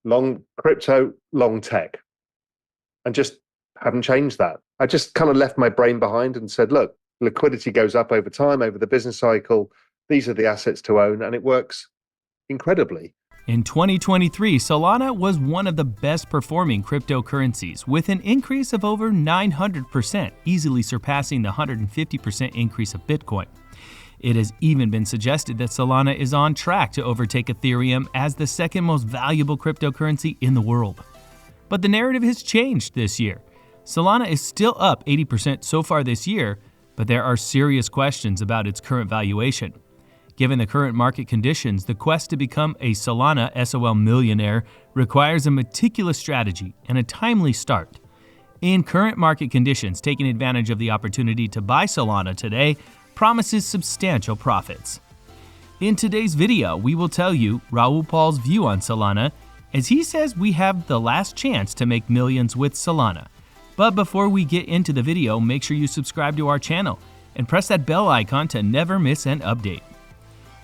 long crypto, long tech, and just haven't changed that. I just kind of left my brain behind and said, look, liquidity goes up over time, over the business cycle. These are the assets to own, and it works incredibly. In 2023, Solana was one of the best performing cryptocurrencies, with an increase of over 900%, easily surpassing the 150% increase of Bitcoin. It has even been suggested that Solana is on track to overtake Ethereum as the second most valuable cryptocurrency in the world. But the narrative has changed this year. Solana is still up 80% so far this year, but there are serious questions about its current valuation. Given the current market conditions, the quest to become a Solana SOL millionaire requires a meticulous strategy and a timely start. In current market conditions, taking advantage of the opportunity to buy Solana today promises substantial profits. In today's video, we will tell you Raoul Pal's view on Solana, as he says we have the last chance to make millions with Solana. But before we get into the video, make sure you subscribe to our channel and press that bell icon to never miss an update.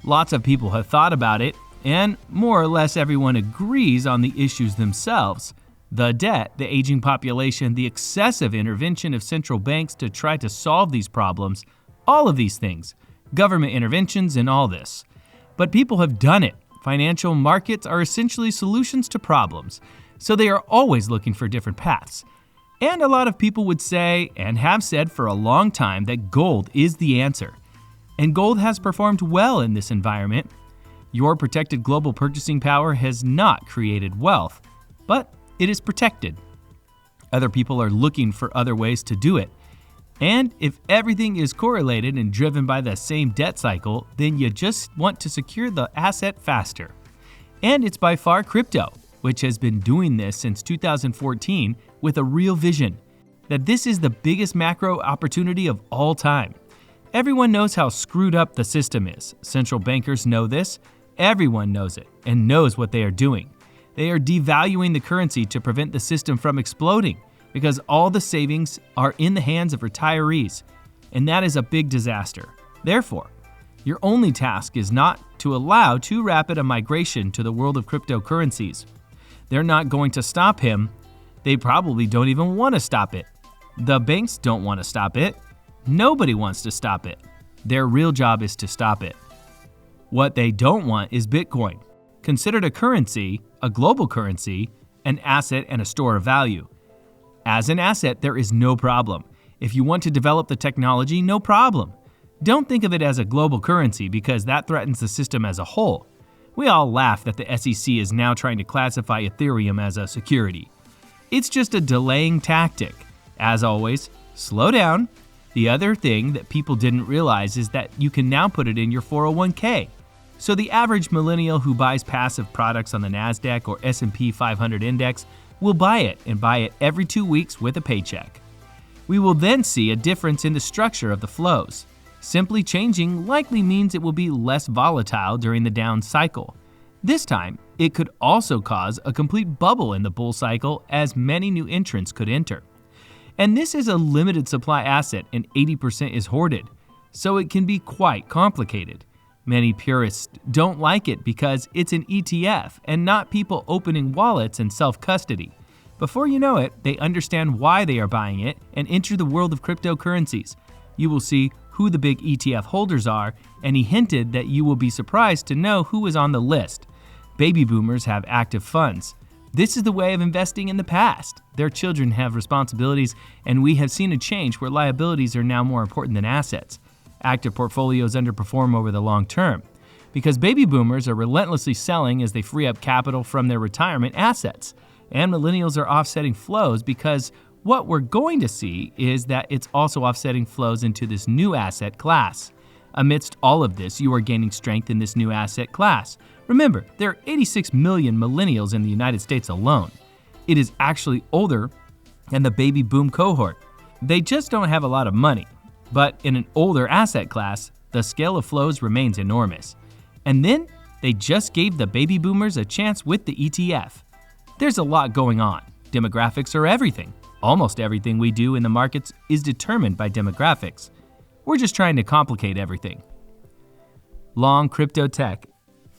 Lots of people have thought about it, and more or less everyone agrees on the issues themselves. The debt, the aging population, the excessive intervention of central banks to try to solve these problems, all of these things, government interventions and all this. But people have done it. Financial markets are essentially solutions to problems, so they are always looking for different paths. And a lot of people would say, and have said for a long time, that gold is the answer. And gold has performed well in this environment. Your protected global purchasing power has not created wealth, but it is protected. Other people are looking for other ways to do it. And if everything is correlated and driven by the same debt cycle, then you just want to secure the asset faster. And it's by far crypto, which has been doing this since 2014 with a real vision that this is the biggest macro opportunity of all time. Everyone knows how screwed up the system is. Central bankers know this. Everyone knows it and knows what they are doing. They are devaluing the currency to prevent the system from exploding because all the savings are in the hands of retirees, and that is a big disaster. Therefore, your only task is not to allow too rapid a migration to the world of cryptocurrencies. They're not going to stop him. They probably don't even want to stop it. The banks don't want to stop it. Nobody wants to stop it. Their real job is to stop it. What they don't want is Bitcoin, considered a currency, a global currency, an asset and a store of value. As an asset, there is no problem. If you want to develop the technology, no problem. Don't think of it as a global currency because that threatens the system as a whole. We all laugh that the SEC is now trying to classify Ethereum as a security. It's just a delaying tactic. As always, slow down. The other thing that people didn't realize is that you can now put it in your 401k. So the average millennial who buys passive products on the NASDAQ or S&P 500 index will buy it and buy it every 2 weeks with a paycheck. We will then see a difference in the structure of the flows. Simply changing likely means it will be less volatile during the down cycle. This time, it could also cause a complete bubble in the bull cycle as many new entrants could enter. And this is a limited supply asset and 80% is hoarded, so it can be quite complicated. Many purists don't like it because it's an ETF and not people opening wallets and self-custody. Before you know it, they understand why they are buying it and enter the world of cryptocurrencies. You will see who the big ETF holders are, and he hinted that you will be surprised to know who is on the list. Baby boomers have active funds. This is the way of investing in the past. Their children have responsibilities, and we have seen a change where liabilities are now more important than assets. Active portfolios underperform over the long term because baby boomers are relentlessly selling as they free up capital from their retirement assets. And millennials are offsetting flows because what we're going to see is that it's also offsetting flows into this new asset class. Amidst all of this, you are gaining strength in this new asset class. Remember, there are 86 million millennials in the United States alone. It is actually older than the baby boom cohort. They just don't have a lot of money. But in an older asset class, the scale of flows remains enormous. And then they just gave the baby boomers a chance with the ETF. There's a lot going on. Demographics are everything. Almost everything we do in the markets is determined by demographics. We're just trying to complicate everything. Long crypto tech,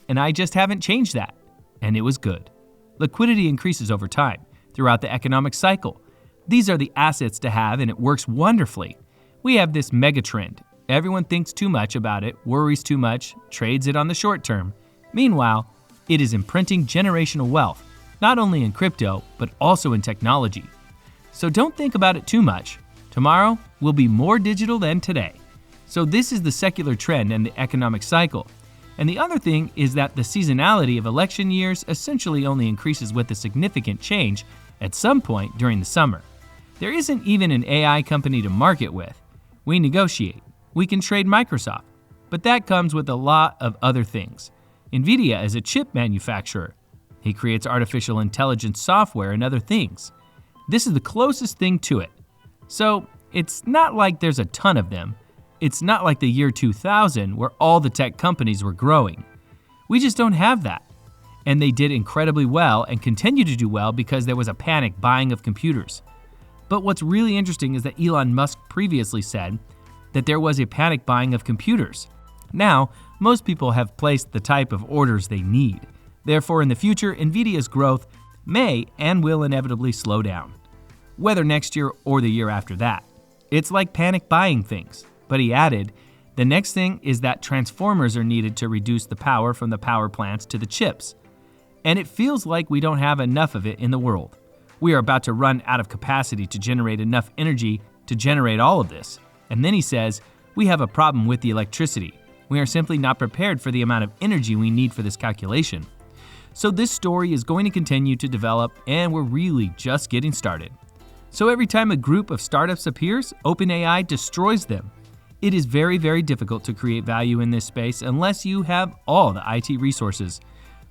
and I just haven't changed that, and it was good. Liquidity increases over time, throughout the economic cycle. These are the assets to have, and it works wonderfully. We have this mega trend. Everyone thinks too much about it, worries too much, trades it on the short term. Meanwhile, it is imprinting generational wealth, not only in crypto, but also in technology. So don't think about it too much. Tomorrow will be more digital than today. So this is the secular trend and the economic cycle. And the other thing is that the seasonality of election years essentially only increases with a significant change at some point during the summer. There isn't even an AI company to market with. We negotiate. We can trade Microsoft. But that comes with a lot of other things. NVIDIA is a chip manufacturer. He creates artificial intelligence software and other things. This is the closest thing to it. So it's not like there's a ton of them. It's not like the year 2000 where all the tech companies were growing. We just don't have that. And they did incredibly well and continue to do well because there was a panic buying of computers. But what's really interesting is that Elon Musk previously said that there was a panic buying of computers. Now, most people have placed the type of orders they need. Therefore, in the future, NVIDIA's growth may and will inevitably slow down, whether next year or the year after that. It's like panic buying things. But he added, the next thing is that transformers are needed to reduce the power from the power plants to the chips. And it feels like we don't have enough of it in the world. We are about to run out of capacity to generate enough energy to generate all of this. And then he says, we have a problem with the electricity. We are simply not prepared for the amount of energy we need for this calculation. So this story is going to continue to develop, and we're really just getting started. So every time a group of startups appears, OpenAI destroys them. It is very, very difficult to create value in this space unless you have all the IT resources.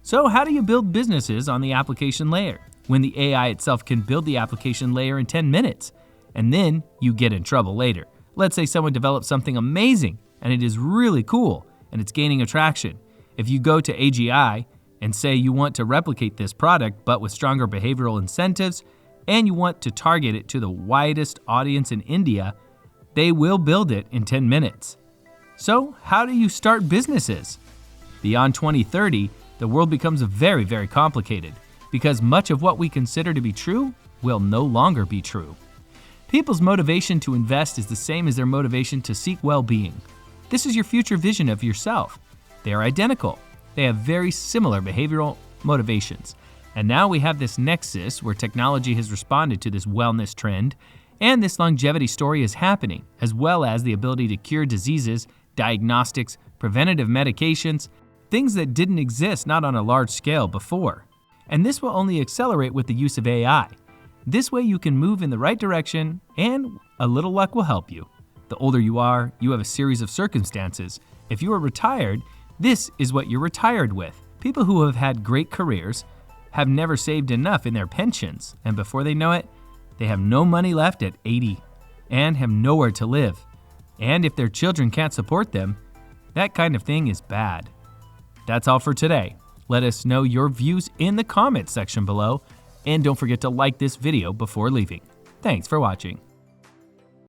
So how do you build businesses on the application layer when the AI itself can build the application layer in 10 minutes? And then you get in trouble later. Let's say someone develops something amazing and it is really cool and it's gaining attraction. If you go to AGI and say you want to replicate this product but with stronger behavioral incentives and you want to target it to the widest audience in India, they will build it in 10 minutes. So how do you start businesses? Beyond 2030, the world becomes very, very complicated because much of what we consider to be true will no longer be true. People's motivation to invest is the same as their motivation to seek well-being. This is your future vision of yourself. They are identical. They have very similar behavioral motivations. And now we have this nexus where technology has responded to this wellness trend, and this longevity story is happening, as well as the ability to cure diseases, diagnostics, preventative medications, things that didn't exist not on a large scale before. And this will only accelerate with the use of AI. This way you can move in the right direction, and a little luck will help you. The older you are, you have a series of circumstances. If you are retired, this is what you're retired with. People who have had great careers have never saved enough in their pensions, and before they know it, they have no money left at 80 and have nowhere to live. And if their children can't support them, that kind of thing is bad. That's all for today. Let us know your views in the comments section below, and don't forget to like this video before leaving. Thanks for watching.